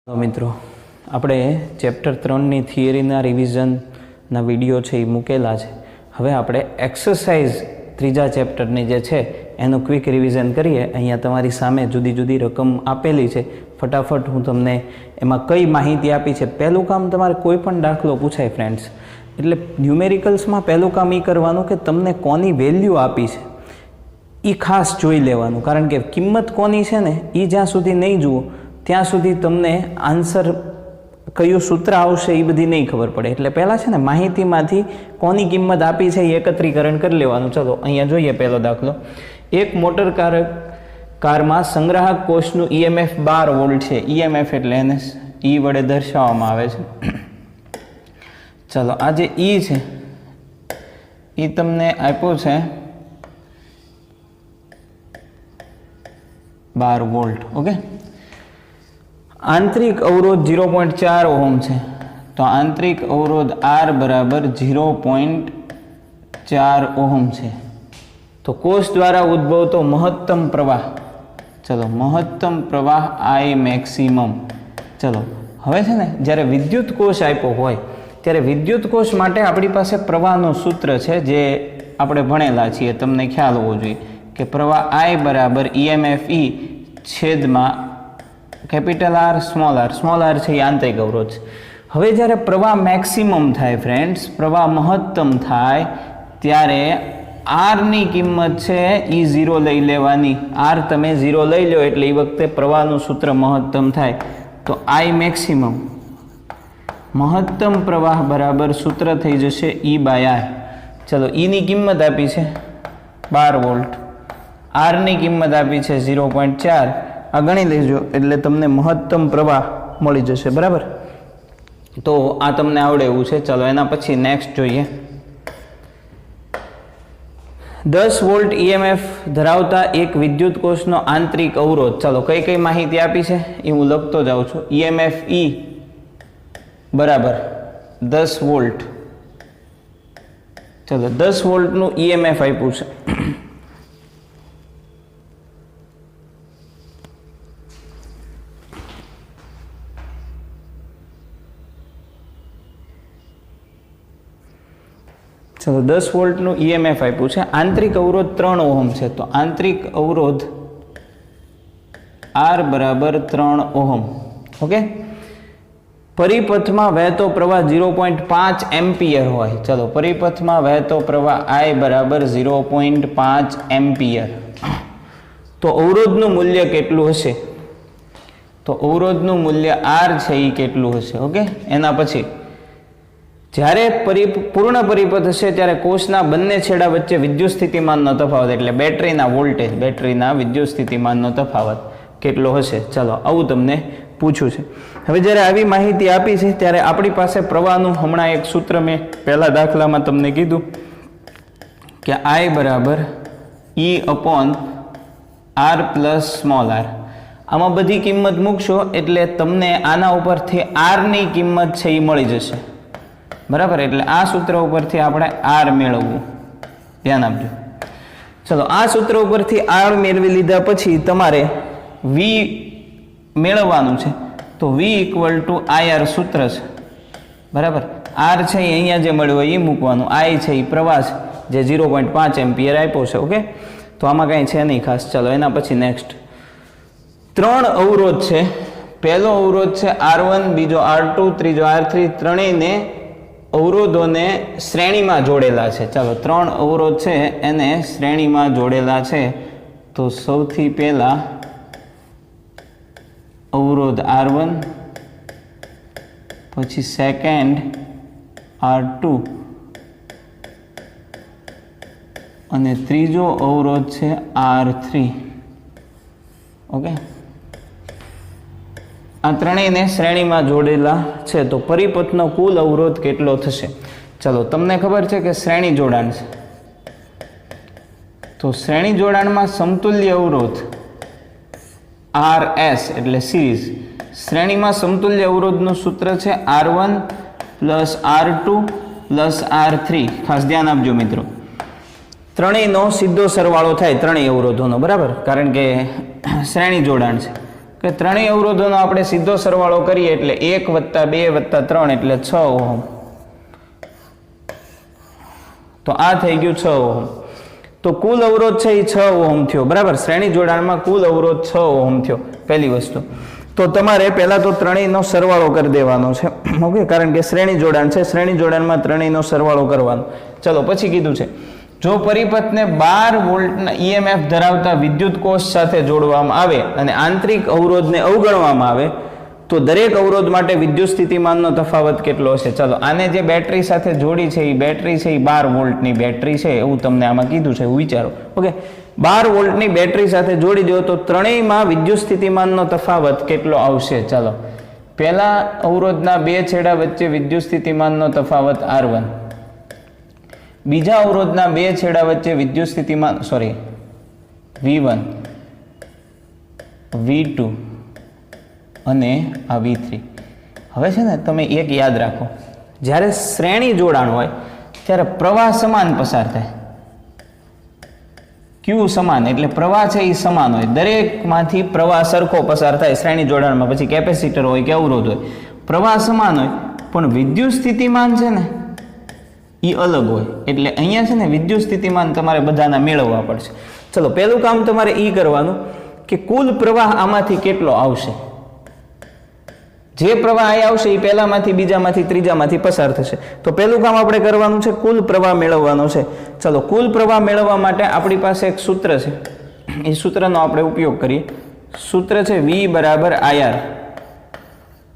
तो मित्रों આપણે ચેપ્ટર 3ની થિયરીના રિવિઝનના વિડીયો છે એ મૂકેલા છે। હવે આપણે એક્સરસાઇઝ ત્રીજા ચેપ્ટરની જે છે એનું ક્વિક રિવિઝન કરીએ। અહીંયા તમારી સામે જુદી જુદી રકમ આપેલી છે, ફટાફટ હું તમને એમાં કઈ માહિતી આપી છે। પહેલું કામ, તમારે કોઈ પણ દાખલો પૂછાય ફ્રેન્ડ્સ, એટલે ન્યુમેરિકલ્સમાં પહેલું કામ એ કરવાનું કે તમને કોની વેલ્યુ આપી છે એ ખાસ જોઈ લેવાનું, કારણ કે કિંમત કોની છે ને એ જ્યાં સુધી નહીં જુઓ ત્યાં સુધી તમને આન્સર કયું સૂત્ર આવશે એ બધી નહીં ખબર પડે। એટલે પહેલાં છે ને માહિતીમાંથી કોની કિંમત આપી છે એ એકત્રીકરણ કરી લેવાનું। ચલો અહીંયા જોઈએ પહેલો દાખલો। એક મોટર કારમાં સંગ્રાહક કોષનું ઈએમએફ 12 વોલ્ટ છે। ઈએમએફ એટલે એને ઈ વડે દર્શાવવામાં આવે છે। ચલો આ જે ઈ છે એ તમને આપ્યો છે 12 વોલ્ટ। ઓકે, આંતરિક અવરોધ 0.4 ઓહમ છે, તો આંતરિક અવરોધ R બરાબર 0.4 ઓહમ છે। તો કોષ દ્વારા ઉદ્ભવતો મહત્તમ પ્રવાહ, ચલો મહત્તમ પ્રવાહ I મેક્સિમમ। ચલો હવે છે ને જ્યારે વિદ્યુત કોષ આપ્યો હોય ત્યારે વિદ્યુત કોષ માટે આપણી પાસે પ્રવાહનું સૂત્ર છે જે આપણે ભણેલા છીએ, તમને ખ્યાલ હોવો જોઈએ કે પ્રવાહ I બરાબર EMF E છેદમાં કેપિટલ R સ્મોલ r છે એ આંતરિક અવરોધ છે। હવે જ્યારે પ્રવાહ મેક્સિમમ થાય ફ્રેન્ડ્સ, પ્રવાહ મહત્તમ થાય ત્યારે R ની કિંમત છે એ 0 લઈ લેવાની। R તમે 0 લઈ લો એટલે એ વખતે પ્રવાહનું સૂત્ર મહત્તમ થાય, તો I મેક્સિમમ મહત્તમ પ્રવાહ બરાબર સૂત્ર થઈ જશે E/I। ચલો E ની કિંમત આપી છે 12 વોલ્ટ, R ની કિંમત આપી છે 0.4, આ ગણી લેજો એટલે તમને મહત્તમ પ્રવાહ મળી જશે, બરાબર। તો આ તમને આવડે એવું છે। ચલો એના પછી નેક્સ્ટ જોઈએ। 10 વોલ્ટ ઈએમએફ ધરાવતા એક વિદ્યુત કોષનો આંતરિક અવરોધ, ચલો કઈ કઈ માહિતી આપી છે એ હું લખતો જાઉં છું। ઈએમએફ E બરાબર 10 વોલ્ટ, ચલો 10 વોલ્ટનું ઈએમએફ આપ્યું છે। ચલો 10 વોલ્ટનું ઈએમએફ આપ્યું છે। આંતરિક અવરોધ 3 ઓહમ છે, તો આંતરિક અવરોધ R બરાબર 3 ઓહમ। ઓકે, પરિપથમાં વહેતો પ્રવાહ 0.5 એમ્પિયર હોય, ચલો પરિપથમાં વહેતો પ્રવાહ I બરાબર 0.5 એમ્પિયર। તો અવરોધનું મૂલ્ય કેટલું હશે? તો અવરોધનું મૂલ્ય R છે એ કેટલું હશે? ઓકે, એના પછી જ્યારે પૂર્ણ પરિપથ હશે ત્યારે કોષના બંને છેડા વચ્ચે વિદ્યુત સ્થિતિમાનનો તફાવત, એટલે બેટરીના વોલ્ટેજ, બેટરીના વિદ્યુત સ્થિતિમાનનો તફાવત કેટલો હશે? ચલો આવું તમને પૂછ્યું છે। હવે જ્યારે આવી માહિતી આપી છે ત્યારે આપણી પાસે પ્રવાહનું હમણાં એક સૂત્ર મેં પહેલા દાખલામાં તમને કીધું કે I બરાબર E/R પ્લસ સ્મોલ r। આમાં બધી કિંમત મૂકશો એટલે તમને આના ઉપરથી R ની કિંમત છે એ મળી જશે, બરાબર। એટલે આ સૂત્ર ઉપરથી આપણે R મેળવવું, ધ્યાન આપજો। ચલો આ સૂત્ર ઉપરથી R મેળવી લીધા પછી તમારે V મેળવવાનું છે, તો V = IR સૂત્ર છે, બરાબર। R છે એ અહીંયા જે મળ્યું હોય એ મૂકવાનું, I છે એ પ્રવાહ છે જે 0.5 એમ્પિયર આપ્યો છે। ઓકે, તો આમાં કાંઈ છે નહીં ખાસ। ચલો એના પછી નેક્સ્ટ 3 અવરોધ છે। પહેલો અવરોધ છે R1, બીજો R2, ત્રીજો R3, ત્રણેયને અવરોધોને શ્રેણીમાં જોડેલા છે। ચાલો 3 અવરોધ છે એને શ્રેણીમાં જોડેલા છે, તો સૌથી પહેલા અવરોધ R1, પછી સેકન્ડ R2 અને ત્રીજો અવરોધ છે R3। ઓકે, આ ત્રણેયને શ્રેણીમાં જોડેલા છે, તો પરિપથનો કુલ અવરોધ કેટલો થશે? ચલો તમને ખબર છે કે શ્રેણી જોડાણ છે, તો શ્રેણી જોડાણમાં સમતુલ્ય અવરોધ RS એટલે સિરીઝ, શ્રેણીમાં સમતુલ્ય અવરોધનું સૂત્ર છે R1 plus R2 plus R3। ખાસ ધ્યાન આપજો મિત્રો, ત્રણેયનો સીધો સરવાળો થાય ત્રણેય અવરોધોનો, બરાબર, કારણ કે શ્રેણી જોડાણ છે। કે ત્રણેય અવરોધોનો આપણે સીધો સરવાળો કરીએ એટલે 1 + 2 + 3 એટલે 6 ઓહમ. તો આ થઈ ગયું 6 ઓહમ. તો કુલ અવરોધ છે એ 6 ઓહમ થયો, બરાબર. શ્રેણી જોડાણમાં કુલ અવરોધ 6 ઓહમ થયો, પહેલી વસ્તુ. તો તમારે પહેલા તો ત્રણેયનો સરવાળો કરી દેવાનો છે, ઓકે, કારણ કે શ્રેણી જોડાણ છે, શ્રેણી જોડાણમાં ત્રણેયનો સરવાળો કરવાનો. ચલો પછી કીધું છે જો પરિપથને 12 વોલ્ટના EMF ધરાવતા વિદ્યુત કોષ સાથે જોડવામાં આવે અને આંતરિક અવરોધને અવગણવામાં આવે તો દરેક અવરોધ માટે વિદ્યુત સ્થિતિમાનનો તફાવત કેટલો હશે? ચલો આને જે બેટરી સાથે જોડી છે એ બેટરી છે એ 12 વોલ્ટની બેટરી છે એવું તમને આમાં કીધું છે, એવું વિચારો. ઓકે, 12 વોલ્ટની બેટરી સાથે જોડી દો તો ત્રણેયમાં વિદ્યુત સ્થિતિમાનનો તફાવત કેટલો આવશે? ચાલો પહેલા અવરોધના બે છેડા વચ્ચે વિદ્યુત સ્થિતિમાનનો તફાવત R1, બીજા અવરોધના બે છેડા વચ્ચે વિદ્યુત સ્થિતિમાન V1, V2 અને આ V3. હવે છે ને તમે એક યાદ રાખો, જ્યારે શ્રેણી જોડાણ હોય ત્યારે પ્રવાહ સમાન પસાર થાય. Q સમાન એટલે પ્રવાહ છે એ સમાન હોય, દરેકમાંથી પ્રવાહ સરખો પસાર થાય શ્રેણી જોડાણમાં. પછી કેપેસિટર હોય કે અવરોધ હોય, પ્રવાહ સમાન હોય પણ વિદ્યુત સ્થિતિમાન છે ને એ અલગ હોય. એટલે અહીંયા છે ને વિદ્યુત સ્થિતિમાન તમારે બધાના મેળવવા પડશે. ચલો પહેલું કામ તમારે એ કરવાનું કે કુલ પ્રવાહ આમાંથી કેટલો આવશે. જે પ્રવાહ અહીં આવશે એ પહેલામાંથી, બીજામાંથી, ત્રીજામાંથી પસાર થશે. તો પહેલું કામ આપણે કરવાનું છે કુલ પ્રવાહ મેળવવાનો છે. ચલો કુલ પ્રવાહ મેળવવા માટે આપણી પાસે એક સૂત્ર છે, એ સૂત્રનો આપણે ઉપયોગ કરીએ. સૂત્ર છે V = IR.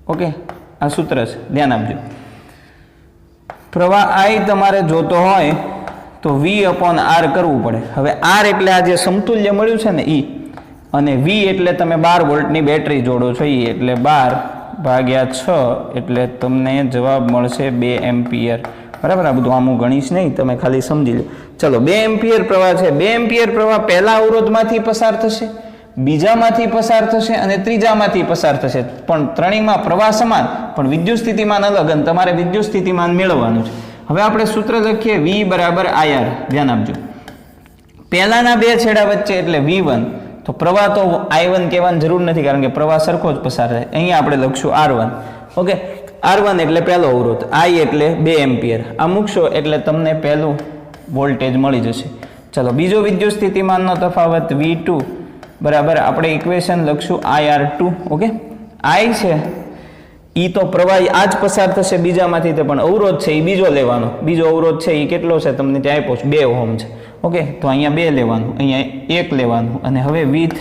ઓકે, આ સૂત્ર છે, ધ્યાન આપજો. પ્રવાહ I તમારે જોતો હોય તો V/R કરવું પડે. હવે R એટલે આ જે સમતુલ્ય મળ્યું છે ને એ, અને V એટલે તમે 12 વોલ્ટની બેટરી જોડો છો એ, એટલે 12/6 એટલે તમને જવાબ મળશે 2 એમ્પિયર. બરાબર, આ બધું આમ ગણીશ નહીં, તમે ખાલી સમજી લો. ચલો 2 એમ્પિયર પ્રવાહ છે. 2 એમ્પિયર પ્રવાહ પહેલા અવરોધમાંથી પસાર થશે, બીજામાંથી પસાર થશે અને ત્રીજામાંથી પસાર થશે. પણ ત્રણેયમાં પ્રવાહ સમાન પણ વિદ્યુત સ્થિતિમાન અલગ, અને તમારે વિદ્યુત સ્થિતિમાન મેળવવાનું છે. હવે આપણે સૂત્ર લખીએ V = IR. ધ્યાન આપજો, પહેલાના બે છેડા વચ્ચે એટલે V1, તો પ્રવાહ તો I1 કહેવાની જરૂર નથી કારણ કે પ્રવાહ સરખો જ પસાર થાય. અહીંયા આપણે લખશું R1. ઓકે, R1 એટલે પહેલો અવરોધ, I એટલે 2 એમ્પિયર. આ મૂકશો એટલે તમને પહેલું વોલ્ટેજ મળી જશે. ચલો બીજો વિદ્યુત સ્થિતિમાનનો તફાવત V2 બરાબર આપણે ઇક્વેશન લખશું IR2. ઓકે, I છે એ તો પ્રવાહ આ જ પસાર થશે બીજામાંથી, તે પણ અવરોધ છે એ બીજો લેવાનો. બીજો અવરોધ છે એ કેટલો છે તમને ત્યાં આપ્યો છે, 2 ઓહમ છે. ઓકે, તો અહીંયા 2 લેવાનું, અહીંયા 1 લેવાનું, અને હવે V3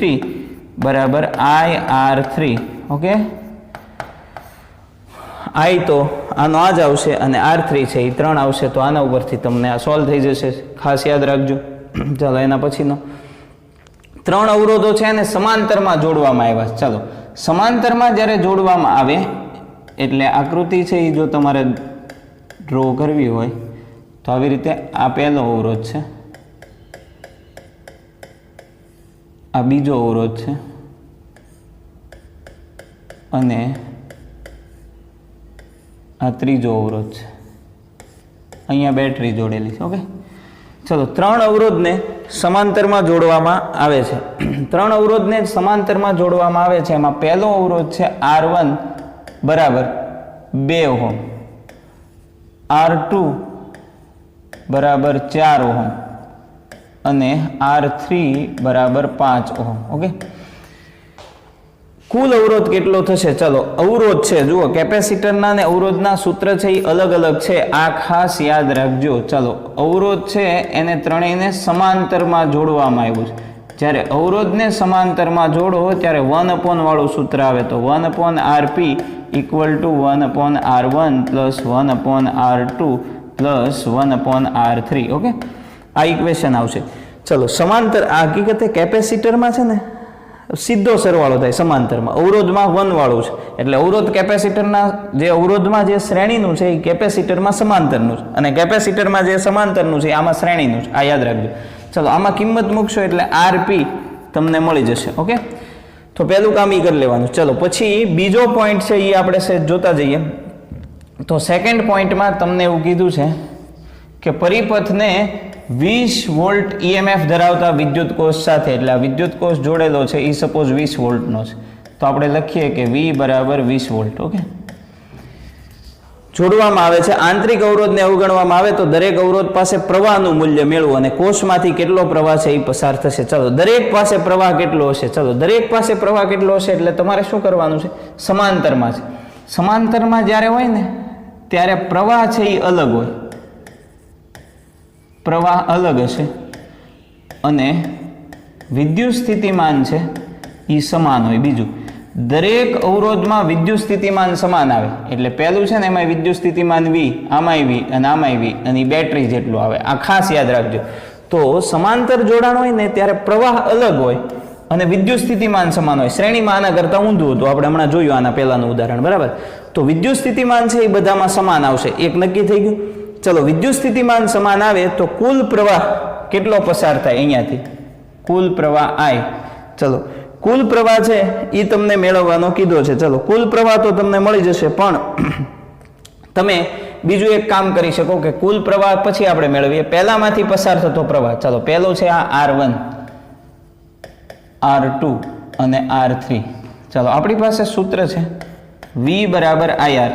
બરાબર IR3. ઓકે, I તો આનો આ જ આવશે અને R3 છે એ 3 આવશે. તો આના ઉપરથી તમને આ સોલ્વ થઈ જશે, ખાસ યાદ રાખજો. ચાલો એના પછીનો 3 અવરોધો છે અને સમાંતરમાં જોડવામાં આવ્યા. ચાલો સમાંતરમાં જ્યારે જોડવામાં આવે એટલે આકૃતિ છે એ જો તમારે ડ્રો કરવી હોય તો આવી રીતે આ પહેલો અવરોધ છે, આ બીજો અવરોધ છે અને આ ત્રીજો અવરોધ છે. અહીંયા બેટરી જોડેલી છે. ઓકે, ચલો 3 અવરોધને સમાંતરમાં જોડવામાં આવે છે. 3 અવરોધને સમાંતરમાં જોડવામાં આવે છે. એમાં પહેલો અવરોધ છે R1 બરાબર 2 ઓહમ, R2 બરાબર 4 ઓહમ અને R3 બરાબર 5 ઓહમ. ઓકે, કુલ અવરોધ કેટલો થશે? ચલો અવરોધ છે, જુઓ કેપેસિટરના અને અવરોધના સૂત્ર છે એ અલગ અલગ છે, આ ખાસ યાદ રાખજો. ચલો અવરોધ છે એને ત્રણેયને સમાંતરમાં જોડવામાં આવ્યું છે. જ્યારે અવરોધને સમાંતરમાં જોડો ત્યારે 1/ વાળું સૂત્ર આવે, તો 1/Rp = 1/R1 + 1/R2 + 1/R3. Okay, આ ઇક્વેશન આવશે. ચલો સમાંતર, આ હકીકતે કેપેસિટરમાં છે ને સીધો સરવાળો થાય, સમાંતરમાં અવરોધમાં 1 વાળું છે. એટલે અવરોધ કેપેસિટરના જે અવરોધમાં જે શ્રેણીનું છે એ કેપેસિટરમાં સમાંતરનું છે, અને કેપેસિટરમાં જે સમાંતરનું છે આમાં શ્રેણીનું છે. આ યાદ રાખજો. ચલો આમાં કિંમત મૂકશો એટલે Rp તમને મળી જશે. ઓકે, તો પહેલું કામ એ કરી લેવાનું. ચલો પછી બીજો પોઈન્ટ છે એ આપણે જોતા જઈએ. તો સેકન્ડ પોઈન્ટમાં તમને એવું કીધું છે કે પરિપથને 20 વોલ્ટ EMF ધરાવતા વિદ્યુત કોષ સાથે, એટલે આ વિદ્યુત કોષ જોડેલો છે એ સપોઝ 20 વોલ્ટનો છે, તો આપણે લખીએ કે V બરાબર 20 વોલ્ટ. ઓકે, જોડવામાં આવે છે આંતરિક અવરોધને અવગણવામાં આવે તો દરેક અવરોધ પાસે પ્રવાહનું મૂલ્ય મેળવો અને કોષમાંથી કેટલો પ્રવાહ છે એ પસાર થશે. ચલો, દરેક પાસે પ્રવાહ કેટલો હશે? ચલો, દરેક પાસે પ્રવાહ કેટલો હશે એટલે તમારે શું કરવાનું છે? સમાંતરમાં છે. સમાંતરમાં જ્યારે હોય ને ત્યારે પ્રવાહ છે એ અલગ હોય, પ્રવાહ અલગ હશે અને વિદ્યુત સ્થિતિમાન છે એ સમાન હોય. બીજું, દરેક અવરોધમાં વિદ્યુત સ્થિતિમાન સમાન આવે એટલે પહેલું છે ને એમાં વિદ્યુત સ્થિતિમાન V, આમાંય V અને આમાંય V અને બેટરી જેટલું આવે. આ ખાસ યાદ રાખજો. તો સમાંતર જોડાણ હોય ને ત્યારે પ્રવાહ અલગ હોય અને વિદ્યુત સ્થિતિમાન સમાન હોય. શ્રેણીમાં આના કરતા ઊંધું હતું, આપણે હમણાં જોયું આના પહેલાનું ઉદાહરણ, બરાબર. તો વિદ્યુત સ્થિતિમાન છે એ બધામાં સમાન આવશે. એક નક્કી થઈ ગયું. ચલો, વિદ્યુત સ્થિતિમાન સમાન આવે તો કુલ પ્રવાહ કેટલો પસાર થાય અહીંયાથી? કુલ પ્રવાહ I. ચલો, કુલ પ્રવાહ છે એ તમને મેળવવાનો કીધો છે. ચલો, કુલ પ્રવાહ તો તમને મળી જશે, પણ તમે બીજું એક કામ કરી શકો કે કુલ પ્રવાહ પછી આપણે મેળવીએ. પહેલામાંથી પસાર થતો પ્રવાહ, ચલો, પહેલો છે આ R1, R2 અને R3. ચલો, આપણી પાસે સૂત્ર છે V બરાબર IR,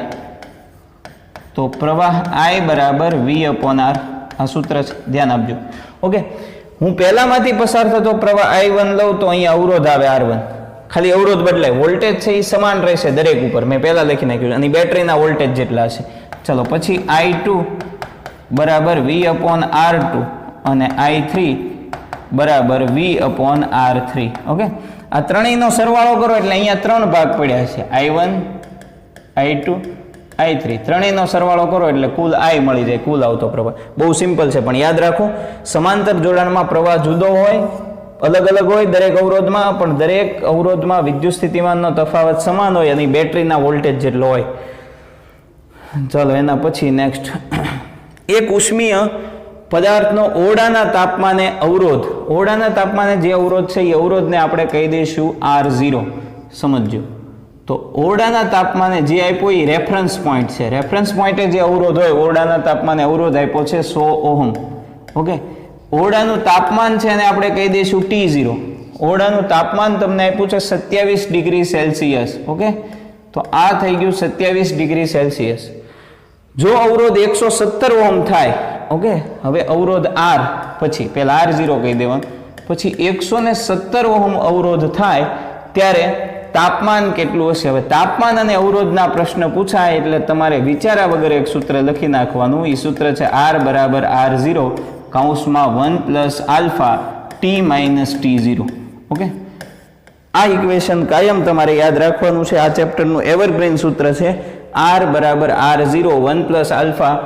તો પ્રવાહ I બરાબર V/R. આ સૂત્ર છે, ધ્યાન આપજો. ઓકે, હું પહેલામાંથી પસાર થતો પ્રવાહ I1 લઉં તો અહીંયા અવરોધ આવે R1, ખાલી અવરોધ બદલાય, વોલ્ટેજ છે એ સમાન રહેશે દરેક ઉપર, મેં પહેલા લખી નાખ્યું, અને બેટરીના વોલ્ટેજ જેટલા હશે. ચલો, પછી I2 બરાબર V/R2 અને I3 બરાબર V/R3. ઓકે, આ ત્રણેયનો સરવાળો કરો એટલે અહીંયા 3 ભાગ પડ્યા છે, I1, I2, I3. ત્રણેયનો સરવાળો કરો એટલે કુલ I મળી જાય, કુલ આવતો પ્રવાહ. બહુ સિમ્પલ છે, પણ યાદ રાખો સમાંતર જોડાણમાં પ્રવાહ જુદો હોય, અલગ અલગ હોય દરેક અવરોધમાં, પણ દરેક અવરોધમાં વિદ્યુત સ્થિતિમાનનો તફાવત સમાન હોય અને બેટરીના વોલ્ટેજ જેટલો હોય. ચાલો, એના પછી નેક્સ્ટ, એક ઉષ્મીય પદાર્થનો ઓરડાના તાપમાને અવરોધ, ઓરડાના તાપમાને જે અવરોધ છે એ અવરોધને આપણે કહી દઈશું R0. સમજો, તો ઓરડાના તાપમાને જે આપ્યો એ રેફરન્સ પોઈન્ટ છે. રેફરન્સ પોઈન્ટે જે અવરોધ હોય, ઓરડાના તાપમાને અવરોધ આપ્યો છે 100 ઓહમ. ઓકે, ઓરડાનું તાપમાન છે એને આપણે કહી દઈશું T0. ઓરડાનું તાપમાન તમને આપ્યું છે 27 ડિગ્રી સેલ્સિયસ. ઓકે, તો આ થઈ ગયું 27 ડિગ્રી સેલ્સિયસ. જો અવરોધ 117 ઓહમ થાય, ઓકે, હવે અવરોધ R, પછી પહેલા R0 કહી દેવાનું, પછી 117 ઓહમ અવરોધ થાય ત્યારે તાપમાન કેટલું હશે? હવે તાપમાન અને અવરોધના પ્રશ્ન પૂછાય એટલે તમારે વિચાર્યા વગર એક સૂત્ર લખી નાખવાનું. એ સૂત્ર છે R બરાબર R0 કૌંસમાં 1 + આલ્ફા T - T0. ઓકે, આ ઇક્વેશન કાયમ તમારે યાદ રાખવાનું છે. આ ચેપ્ટરનું એવરગ્રીન સૂત્ર છે R બરાબર R0 1 + આલ્ફા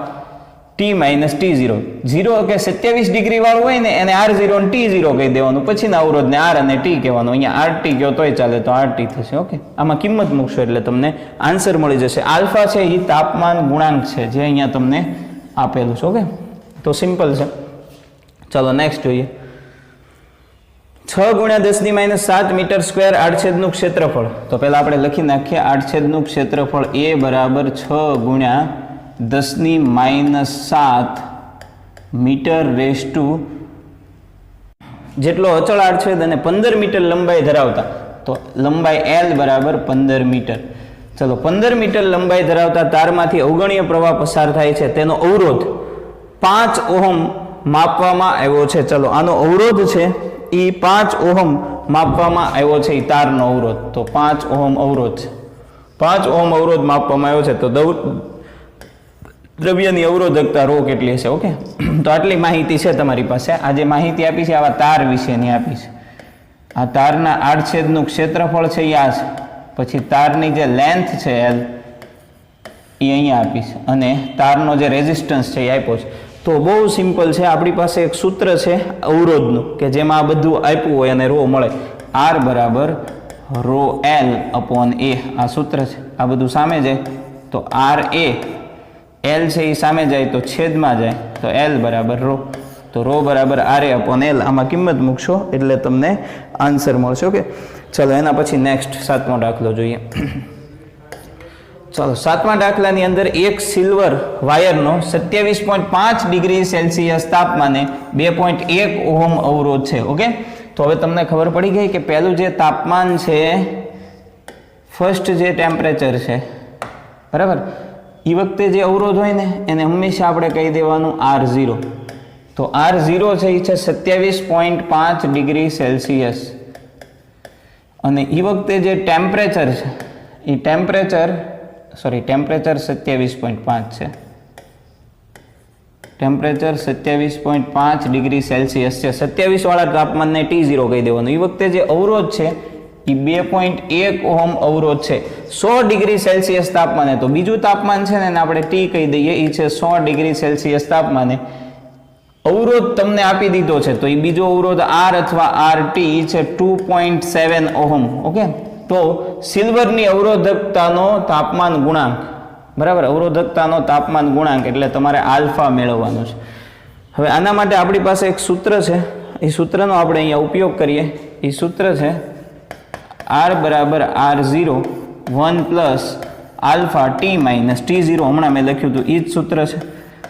T - T0. 0 કે 27 ડિગ્રી વાળું હોય ને એને R0 અને T0 કહી દેવાનું, પછીના અવરોધને R અને T કહેવાનું. અહીંયા RT કહો તોય ચાલે, તો RT થશે. ઓકે, આમાં કિંમત મૂકશો એટલે તમને આન્સર મળી જશે. આલ્ફા છે એ તાપમાન ગુણાંક છે જે અહીંયા તમને આપેલું છે. ઓકે, તો સિમ્પલ છે. ચાલો નેક્સ્ટ જોઈએ. 6 × 10⁻7 મીટર સ્ક્વેર આડછેદનું ક્ષેત્રફળ. તો પહેલા આપણે લખી નાખીએ આડછેદનું ક્ષેત્રફળ A બરાબર 6 × 10⁻7 મીટર રેઝ ટુ જેટલો અચળ આડછેદ અને 15 મીટર લંબાઈ ધરાવતા, તો લંબાઈ L બરાબર 15 મીટર. ચલો, 15 મીટર લંબાઈ ધરાવતા તારમાંથી અવગણ્ય પ્રવાહ પસાર થાય છે, તેનો અવરોધ 5 ઓહમ માપવામાં આવ્યો છે. ચલો, આનો અવરોધ છે એ 5 ઓહમ માપવામાં આવ્યો છે, એ તારનો અવરોધ. તો 5 ઓહમ અવરોધ છે, 5 ઓહમ અવરોધ માપવામાં આવ્યો છે. તો દ્રવ્યની અવરોધકતા ρ કેટલી હશે? ઓકે, તો આટલી માહિતી છે તમારી પાસે. આ જે માહિતી આપી છે આવા તાર વિશેની આપી છે. આ તારના આડછેદનું ક્ષેત્રફળ છે એ આ છે, પછી તારની જે લેન્થ છે L એ અહીંયા આપી છે, અને તારનો જે રેઝિસ્ટન્સ છે એ આપ્યો છે. તો બહુ સિમ્પલ છે. આપણી પાસે એક સૂત્ર છે અવરોધનું કે જેમાં આ બધું આપ્યું હોય અને ρ મળે. R બરાબર ρL/A. આ સૂત્ર છે. આ બધું સામે જાય તો RA, L છે એ સામે જાય તો છેદમાં જાય તો L બરાબર ρ. તો ρ બરાબર RA/L. આમાં કિંમત મૂકશો એટલે તમને આન્સર મળશે. ઓકે, ચલો એના પછી નેક્સ્ટ 7મો દાખલો જોઈએ. ચાલો, 7મા દાખલાની અંદર એક સિલ્વર વાયરનો 27.5 ડિગ્રી સેલ્સિયસ તાપમાને 2.1 ઓહમ અવરોધ છે. ઓકે, તો હવે તમને ખબર પડી ગઈ કે પહેલું જે તાપમાન છે ફર્સ્ટ જે ટેમ્પરેચર છે બરાબર, એ વખતે જે અવરોધ હોય ને એને હંમેશા આપણે કહી દેવાનું R0. તો R0 છે એ છે 27.5 ડિગ્રી સેલ્સિયસ. અને એ વખતે જે ટેમ્પરેચર છે એ ટેમ્પરેચર 27.5 છે. ટેમ્પરેચર 27.5 ડિગ્રી સેલ્સિયસ છે. 27 વાળા તાપમાનને T0 કહી દેવાનું. એ વખતે જે અવરોધ છે એ 2.1 ઓહમ અવરોધ છે 100 ડિગ્રી સેલ્સિયસ તાપમાને. તો બીજું તાપમાન છે ને એને આપણે T કહી દઈએ, એ છે 100 ડિગ્રી સેલ્સિયસ તાપમાને. અવરોધ તમને આપી દીધો છે તો એ બીજો અવરોધ R અથવા RT છે 2.7 ઓહમ. ઓકે, તો સિલ્વરની અવરોધકતાનો તાપમાન ગુણાંક બરાબર, અવરોધકતાનો તાપમાન ગુણાંક એટલે તમારે આલ્ફા મેળવવાનો છે. હવે આના માટે આપણી પાસે એક સૂત્ર છે, એ સૂત્રનો આપણે અહીંયા ઉપયોગ કરીએ. એ સૂત્ર છે R બરાબર R0 1 plus alpha T minus T0. હમણાં મેં લખ્યું હતું એ જ સૂત્ર છે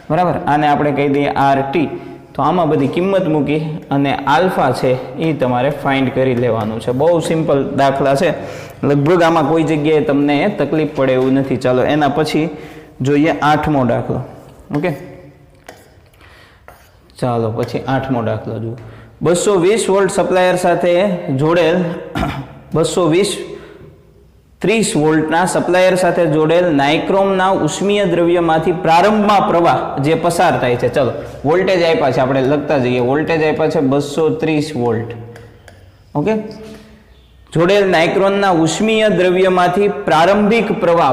બરાબર. આને આપણે કહી દઈએ RT. તો આમાં બધી કિંમત મૂકી અને આલ્ફા છે એ તમારે ફાઇન્ડ કરી લેવાનું છે. બહુ સિમ્પલ દાખલા છે, લગભગ આમાં કોઈ જગ્યાએ તમને તકલીફ પડે એવું નથી. ચાલો એના પછી જોઈએ 8મો દાખલો. ઓકે, ચાલો પછી 8મો દાખલો જુઓ. 220 વોલ્ટ સપ્લાયર સાથે જોડેલ 30 વોલ્ટના સપ્લાયર સાથે જોડેલ નાઇક્રોમના ઉષ્મીય દ્રવ્યમાંથી પ્રારંભમાં પ્રવાહ જે પસાર થાય છે. ચલો વોલ્ટેજ આપ્યા છે, આપણે લખતા જઈએ. વોલ્ટેજ આપ્યા છે 230 વોલ્ટ. ઓકે, જોડેલ નાઇક્રોનના ઉષ્મીય દ્રવ્યમાંથી પ્રારંભિક પ્રવાહ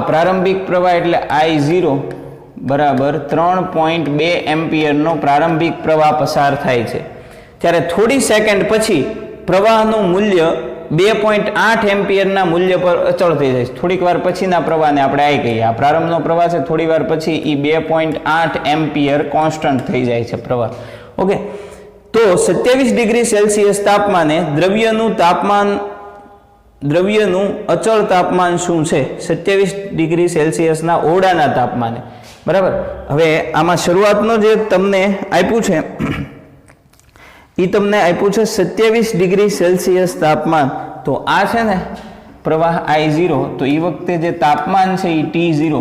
એટલે I0 બરાબર 3.2 એમ્પિયરનો પ્રારંભિક પ્રવાહ પસાર થાય છે. ત્યારે થોડી સેકન્ડ પછી પ્રવાહનું મૂલ્ય 2.8 એમ્પિયરના મૂલ્ય પર અચળ થઈ જાય છે. થોડીક વાર પછીના પ્રવાહને આપણે I કહીએ. આ પ્રારંભનો પ્રવાહ છે, થોડી વાર પછી એ 2.8 એમ્પિયર કોન્સ્ટન્ટ થઈ જાય છે પ્રવાહ. ઓકે, તો 27 ડિગ્રી સેલ્સિયસ તાપમાને દ્રવ્યનું અચળ તાપમાન શું છે? 27 ડિગ્રી સેલ્સિયસના ઓરડાના તાપમાને બરાબર. હવે આમાં શરૂઆતનો જે તમને આપ્યું છે એ તમને આપ્યું છે 27 ડિગ્રી સેલ્સિયસ તાપમાન. તો આ છે ને પ્રવાહ I0, તો એ વખતે જે તાપમાન છે એ T0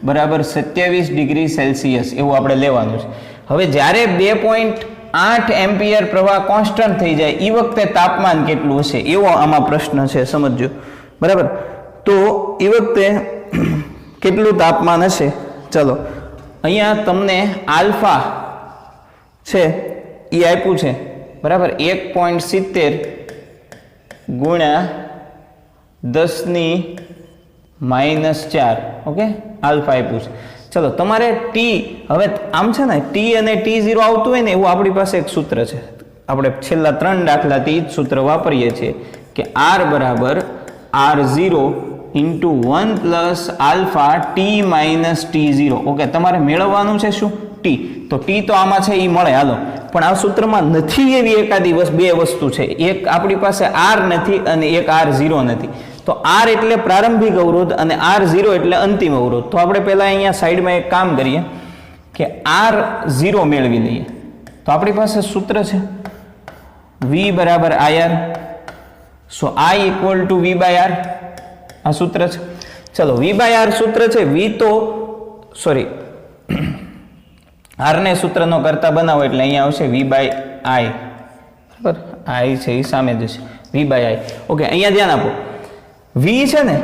બરાબર 27 ડિગ્રી સેલ્સિયસ એવું આપણે લેવાનું છે. હવે જ્યારે 2.8 એમ્પિયર પ્રવાહ કોન્સ્ટન્ટ થઈ જાય એ વખતે તાપમાન કેટલું હશે એવો આમાં પ્રશ્ન છે, સમજો બરાબર. તો એ વખતે કેટલું તાપમાન હશે? ચલો અહીંયા તમને આલ્ફા છે એ આપ્યું છે બરાબર 1.70 ગુણ્યા 10⁻⁴. ઓકે, આલ્ફા આપ્યું છે. ચલો તમારે ટી, હવે આમ છે ને ટી અને T0 આવતું હોય ને એવું આપણી પાસે એક સૂત્ર છે. આપણે છેલ્લા 3 દાખલાથી જ સૂત્ર વાપરીએ છીએ કે R બરાબર R0 into 1 plus alpha T minus T0. Okay, તમારે મેળવવાનું છે શું? ટી. તો ટી તો આમાં છે એ મળે, હાલો. પણ આ સૂત્રમાં નથી એવી એકાદી બે વસ્તુ છે. એક આપણી પાસે R નથી અને એક R0 નથી. તો R એટલે પ્રારંભિક અવરોધ અને R0 એટલે અંતિમ અવરોધ. તો આપણે પહેલા અહીંયા સાઈડમાં એક કામ કરીએ કે R0 મેળવી લઈએ. તો આપણી પાસે સૂત્ર છે V બરાબર IR. So I equal to V by R. આ સૂત્ર છે. ચલો V બાય R સૂત્ર છે. R ને સૂત્રનો કરતા બનાવો એટલે અહીંયા આવશે V બાય I. બરાબર, I છે એ સામે જશે V બાય I. ઓકે, અહીંયા ધ્યાન આપો. V છે ને,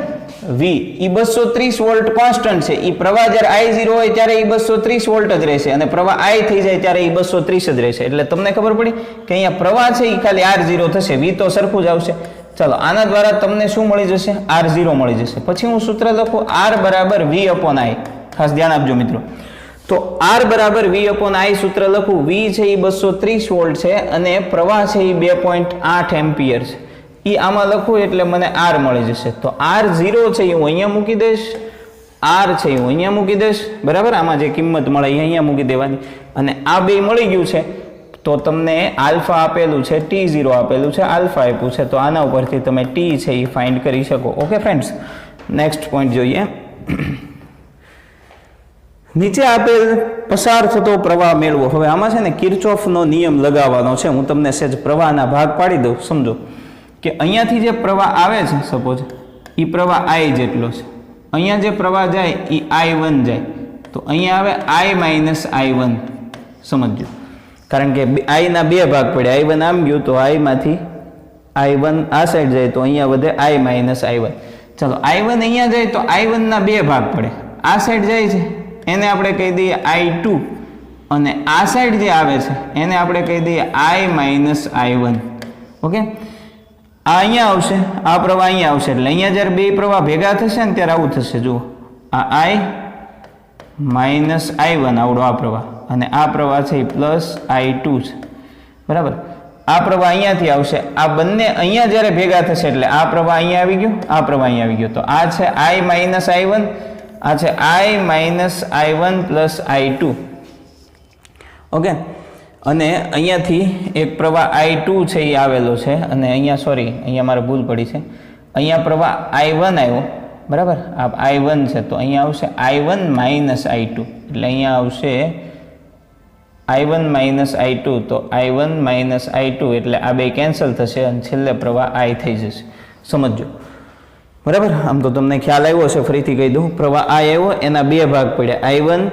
V એ 230 વોલ્ટ કોન્સ્ટન્ટ છે. એ પ્રવાહ જ્યારે I0 હોય ત્યારે એ 230 વોલ્ટ જ રહેશે અને પ્રવાહ I થઈ જાય ત્યારે એ 230 જ રહેશે. એટલે તમને ખબર પડી કે અહીંયા પ્રવાહ છે એ ખાલી R0 થશે, V તો સરખું જ આવશે. ચલો આના દ્વારા તમને શું મળી જશે? R0 મળી જશે. પછી હું સૂત્ર લખું R બરાબર V અપોન I. ખાસ ધ્યાન આપજો મિત્રો. તો R બરાબર V અપોન I સૂત્ર લખું. V છે એ 230 વોલ્ટ છે અને પ્રવાહ છે એ 2.8 એમ્પિયર છે. એ આમાં લખું એટલે મને R મળી જશે. તો R0 છે એ હું અહીંયા મૂકી દઈશ, R છે એ હું અહીંયા મૂકી દઈશ બરાબર. આમાં જે કિંમત મળે એ અહીંયા મૂકી દેવાની અને આ બે મળી ગયું છે. તો તમને આલ્ફા આપેલું છે, T0 આપેલું છે, આલ્ફા આપ્યું છે. તો આના ઉપરથી તમે T છે એ ફાઇન્ડ કરી શકો. ઓકે ફ્રેન્ડ્સ, નેક્સ્ટ પોઈન્ટ જોઈએ. નીચે આપેલ પસાર થતો પ્રવાહ મેળવો. હવે આમાં છે ને કિર્ચોફનો નિયમ લગાવવાનો છે. હું તમને સહેજ પ્રવાહના ભાગ પાડી દઉં, સમજો કે અહીંયાથી જે પ્રવાહ આવે છે, સપોઝ એ પ્રવાહ I જેટલો છે. અહીંયા જે પ્રવાહ જાય એ I1 જાય, તો અહીંયા આવે I માઇનસ I1. સમજજો, કારણ કે I ના બે ભાગ પડે, I1 આમ ગયું તો I માંથી I1 આ સાઈડ જાય તો અહીંયા વધે I માઇનસ I1. ચાલો I1 અહીંયા જાય તો I1 ના બે ભાગ પડે, આ સાઈડ જાય છે એને આપણે કહી દઈએ I2, અને આ સાઈડ જે આવે છે એને આપણે કહી દઈએ I માઇનસ I1. ઓકે, આ અહીંયા આવશે, આ પ્રવાહ અહીંયા આવશે, એટલે અહીંયા જ્યારે બે પ્રવાહ ભેગા થશે ને ત્યારે આવું થશે. જુઓ, આ I માઇનસ I1 આવડો આ પ્રવાહ, અને આ પ્રવાહ છે એ પ્લસ I2 છે. બરાબર, આ પ્રવાહ અહીંયાથી આવશે, આ બંને અહીંયા જ્યારે ભેગા થશે એટલે આ પ્રવાહ અહીંયા આવી ગયો, આ પ્રવાહ અહીંયા આવી ગયો, તો આ છે I માઇનસ I1, આ છે I minus I1 plus I2. Okay, અને અહીંયાથી એક પ્રવાહ I2 છે એ આવેલો છે, અને અહીંયા સોરી અહીંયા મારે ભૂલ પડી છે, અહીંયા પ્રવાહ I1 આવ્યો. બરાબર, આ I1 છે તો અહીંયા આવશે I1 માઇનસ I2, એટલે અહીંયા આવશે I1 માઇનસ I2, તો I1 માઇનસ I2 એટલે આ બે કેન્સલ થશે અને છેલ્લે પ્રવાહ I થઈ જશે. સમજો, બરાબર. આમ તો તમને ખ્યાલ આવ્યો છે, ફરીથી કહી દઉં. પ્રવાહ I આવ્યો, એના બે ભાગ પડ્યા, I1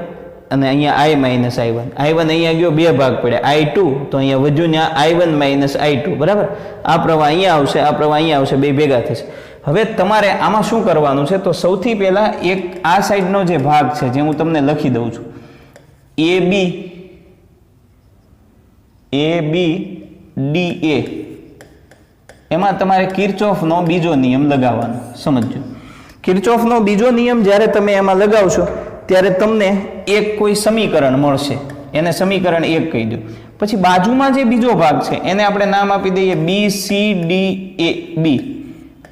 અને અહીંયા I માઇનસ I1. I1 અહીંયા ગયો, બે ભાગ પડ્યા, I2, તો અહીંયા વધ્યું ને I1 માઇનસ I2. બરાબર, આ પ્રવાહ અહીંયા આવશે, આ પ્રવાહ અહીંયા આવશે, બે ભેગા થશે. હવે તમારે આમાં શું કરવાનું છે, તો સૌથી પહેલાં એક આ સાઈડનો જે ભાગ છે જે હું તમને લખી દઉં છું, ABDA, એમાં તમારે કિર્ચોફનો બીજો નિયમ લગાવવાનો. સમજો, કિર્ચોફનો બીજો નિયમ જ્યારે તમે એમાં લગાવશો ત્યારે તમને એક કોઈ સમીકરણ મળશે, એને સમીકરણ 1 કહી દો. પછી બાજુમાં જે બીજો ભાગ છે એને આપણે નામ આપી દઈએ BCDAB.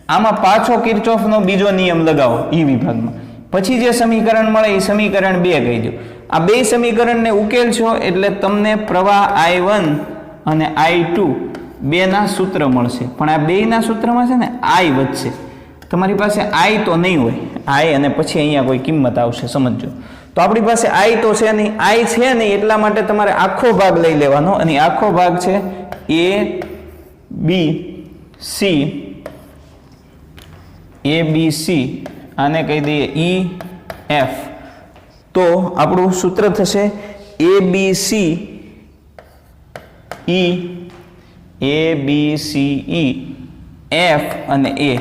આમાં પાછો કિર્ચોફનો બીજો નિયમ લગાવો એ વિભાગમાં, પછી જે સમીકરણ મળે એ સમીકરણ 2 કહી દો. આ બે સમીકરણને ઉકેલશો એટલે તમને પ્રવાહ I1 અને I2 બેના સૂત્ર મળશે, પણ આ બેના સૂત્રમાં છે ને I વધશે. તમારી પાસે I તો નહીં હોય, I અને પછી અહીંયા કોઈ કિંમત આવશે. સમજો, તો આપણી પાસે I તો છે નહીં, I છે નહીં, એટલા માટે તમારે આખો ભાગ લઈ લેવાનો, અને આખો ભાગ છે ABC, આને કહી દઈએ EF. તો આપણું સૂત્ર થશે ABCE F અને A.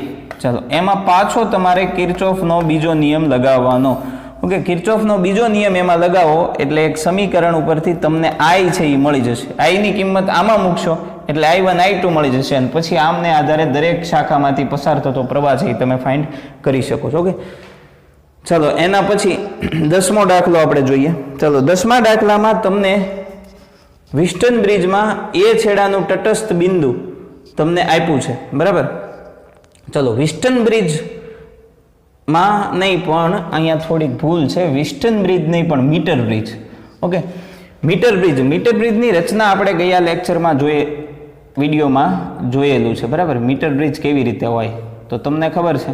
ચાલો, એમાં પાછો તમારે કિર્ચોફનો બીજો નિયમ લગાવવાનો. ઓકે, કિર્ચોફનો બીજો નિયમ એમાં લગાવો એટલે એક સમીકરણ ઉપરથી તમને I છે એ મળી જશે. I ની કિંમત આમાં મૂકશો એટલે I1 I2 મળી જશે, અને પછી આમને આધારે દરેક શાખામાંથી પસાર થતો પ્રવાહ છે એ તમે ફાઇન્ડ કરી શકો છો. ઓકે, ચલો એના પછી 10મો દાખલો આપણે જોઈએ. ચલો, 10મા દાખલામાં તમને વિસ્ટન બ્રિજમાં એ છેડાનું તટસ્થ બિંદુ તમને આપ્યું છે. બરાબર, ચલો વિસ્ટન બ્રિજમાં નહીં, પણ અહીંયા થોડીક ભૂલ છે, વિસ્ટન બ્રિજ નહીં પણ મીટર બ્રિજ. ઓકે, મીટર બ્રિજની રચના આપણે ગયા લેક્ચરમાં વિડીયોમાં જોયેલું છે. બરાબર, મીટર બ્રિજ કેવી રીતે હોય તો તમને ખબર છે.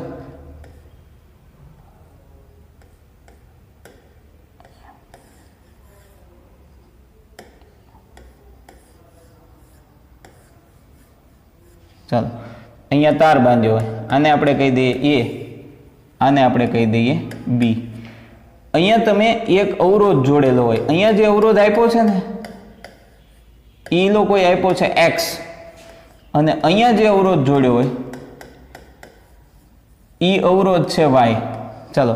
ચાલો, અહીંયા તાર બાંધ્યો હોય, આને આપણે કહી દઈએ A, આને આપણે કહી દઈએ B. અહીંયા તમે એક અવરોધ જોડેલો હોય, અહીંયા જે અવરોધ આપ્યો છે ને એ લોકોએ આપ્યો છે X, અને અહીંયા જે અવરોધ જોડ્યો હોય એ અવરોધ છે Y. ચાલો,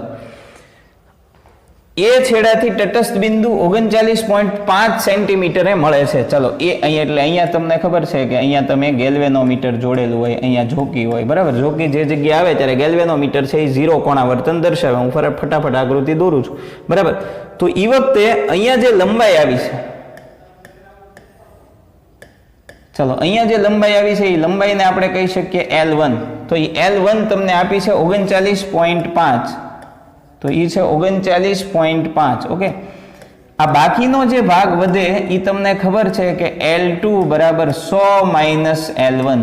એ છેડાથી તટસ્થ બિંદુ 39.5 સેન્ટીમીટરે મળે છે. ચલો, એ અહીંયા એટલે અહીંયા તમને ખબર છે કે અહીંયા તમે ગેલ્વેનોમીટર જોડેલું હોય, અહીંયા જોકી હોય. બરાબર, જોકી જે જગ્યાએ આવે ત્યારે ગેલ્વેનોમીટર છે એ 0 કોણાવર્તન દર્શાવે. હું ફટાફટ આકૃતિ દોરું છું. બરાબર, તો એ વખતે અહીંયા જે લંબાઈ આવી છે, ચલો અહીંયા જે લંબાઈ આવી છે એ લંબાઈને આપણે કહી શકીએ L1. તો એ L1 તમને આપી છે 39.5, તો એ છે 39.5. ઓકે, આ બાકીનો જે ભાગ વધે એ તમને ખબર છે કે L2 બરાબર 100 માઇનસ L1.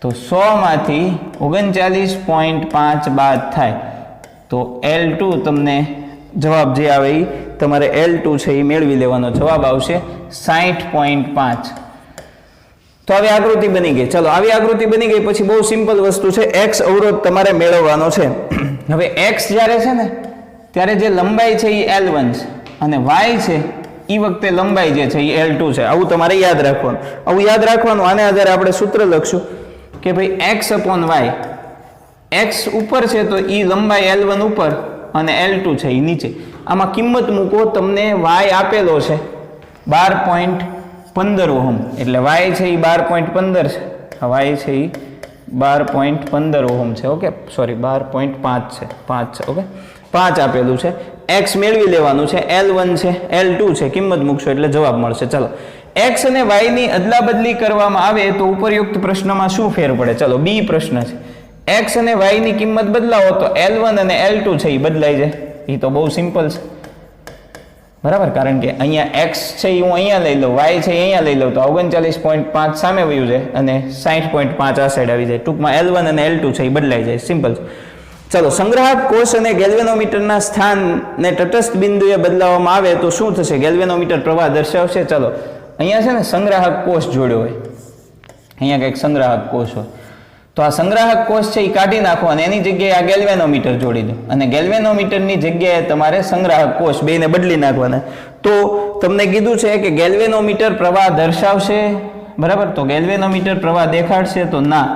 તો 100 માંથી 39.5 બાદ થાય તો L2 તમને જવાબ જે આવે એ તમારે L2 છે એ મેળવી લેવાનો. જવાબ આવશે 60.5. તો આવી આકૃતિ બની ગઈ. ચલો આવી આકૃતિ બની ગઈ પછી બહુ સિમ્પલ વસ્તુ છે, x અવરોધ તમારે મેળવવાનો છે. હવે x જ્યારે છે ને ત્યારે જે લંબાઈ છે એ L1 છે અને y છે એ વખતે લંબાઈ જે છે એ L2 છે. આવું તમારે યાદ રાખવાનું. આવું યાદ રાખવાનું. આને આધારે આપણે સૂત્ર લખશું કે ભાઈ x upon y, x ઉપર છે તો એ લંબાઈ L1 ઉપર અને L2 છે એ નીચે. આમાં કિંમત મૂકો, તમને y આપેલો છે 12.15 ઓહમ, એટલે y છે એ 12.15 છે, y છે એ 12.15 ઓહમ છે. ઓકે, સોરી 12.5 છે, 5 છે. ઓકે, 5 આપેલું છે. x મેળવી લેવાનું છે, L1 છે, L2 છે, કિંમત મૂકશો એટલે જવાબ મળશે. ચલો, x અને y ની અદલા બદલી કરવામાં આવે તો ઉપરયુક્ત પ્રશ્નમાં શું ફેર પડે? ચલો, બી પ્રશ્ન છે. x અને y ની કિંમત બદલાવો તો L1 અને L2 છે એ બદલાઈ જાય. એ તો બહુ સિમ્પલ છે, બરાબર, કારણ કે અહીંયા x છે એ હું અહીંયા લઈ લઉં, y છે અહીંયા લઈ લઉં તો 39.5 સામે વયું જાય અને 60.5 આ સાઈડ આવી જાય. ટૂંકમાં L1 અને L2 છે એ બદલાઈ જાય. સિમ્પલ. ચલો, સંગ્રાહક કોષ અને ગેલ્વેનોમીટરના સ્થાનને તટસ્થ બિંદુએ બદલાવવામાં આવે તો શું થશે? ગેલ્વેનોમીટર પ્રવાહ દર્શાવશે. ચલો, અહીંયા છે ને સંગ્રાહક કોષ જોડ્યો હોય, અહીંયા કંઈક સંગ્રાહક કોષ હોય, તો આ સંગ્રાહક કોષ છે એ કાઢી નાખો અને એની જગ્યાએ આ ગેલ્વેનોમીટર જોડી દો અને ગેલ્વેનોમીટરની જગ્યાએ તમારે સંગ્રાહક કોષ બેને બદલી નાખવાના. તો તમને કીધું છે કે ગેલ્વેનોમીટર પ્રવાહ દર્શાવશે, બરાબર, તો ગેલ્વેનોમીટર પ્રવાહ દેખાડશે? તો ના,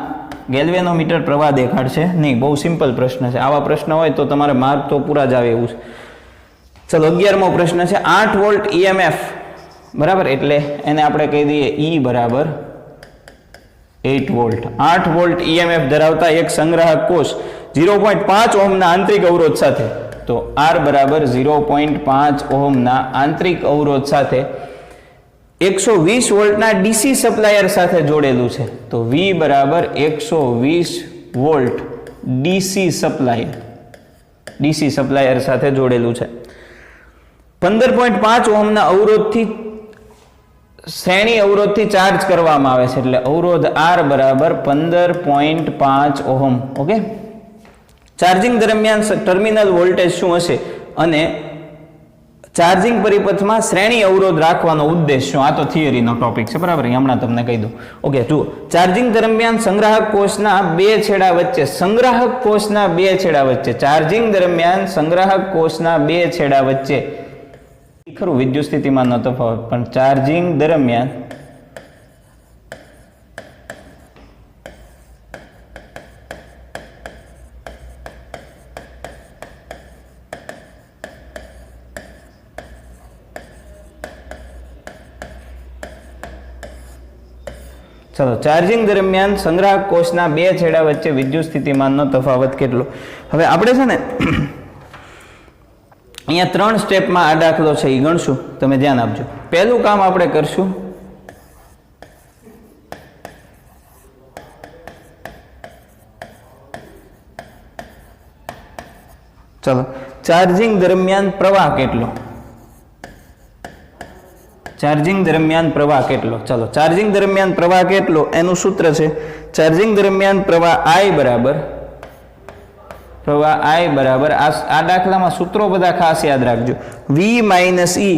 ગેલ્વેનોમીટર પ્રવાહ દેખાડશે નહીં. બહુ સિમ્પલ પ્રશ્ન છે. આવા પ્રશ્ન હોય તો તમારે માર્ક તો પૂરા જ આવે એવું છે. ચલો, 11મો પ્રશ્ન છે. 8 વોલ્ટ EMF, બરાબર, એટલે એને આપણે કહી દઈએ E બરાબર 8 વોલ્ટ. 8 વોલ્ટ EMF ધરાવતા એક સંગ્રાહક કોષ 0.5 ઓહમના આંતરિક અવરોધ સાથે, તો R બરાબર 0.5 ઓહમના આંતરિક અવરોધ સાથે 120 વોલ્ટના DC સપ્લાયર સાથે જોડેલું છે. તો V બરાબર 120 વોલ્ટ DC સપ્લાયર સાથે જોડેલું છે. 15.5 ઓહમના અવરોધથી શ્રેણી અવરોધથી ચાર્જ કરવામાં આવે છે, એટલે અવરોધ R બરાબર 15.5 ઓહમ. ઓકે, ચાર્જિંગ દરમિયાન ટર્મિનલ વોલ્ટેજ શું હશે અને ચાર્જિંગ પરિપથમાં શ્રેણી અવરોધ રાખવાનો ઉદ્દેશ શું? આ તો થિયરીનો ટોપિક છે, બરાબર, હમણાં તમને કહી દઉં. ઓકે, જુઓ, ચાર્જિંગ દરમિયાન સંગ્રાહક કોષના બે છેડા વચ્ચે ચાર્જિંગ દરમિયાન સંગ્રાહક કોષના બે છેડા વચ્ચે ખરું વિદ્યુત સ્થિતિમાનનો તફાવત, પણ ચાર્જિંગ દરમિયાન સંગ્રાહક કોષના બે છેડા વચ્ચે વિદ્યુત સ્થિતિમાનનો તફાવત કેટલો? હવે આપણે છે ને અહીંયા 3 સ્ટેપમાં આ દાખલો છે એ ગણશું, તમે ધ્યાન આપજો. પહેલું કામ આપણે કરશું, ચલો, ચાર્જિંગ દરમિયાન પ્રવાહ કેટલો? ચાર્જિંગ દરમિયાન પ્રવાહ કેટલો? ચલો, ચાર્જિંગ દરમિયાન પ્રવાહ કેટલો એનું સૂત્ર છે, ચાર્જિંગ દરમિયાન પ્રવાહ I બરાબર આ દાખલામાં સૂત્રો બધા ખાસ યાદ રાખજો. V - E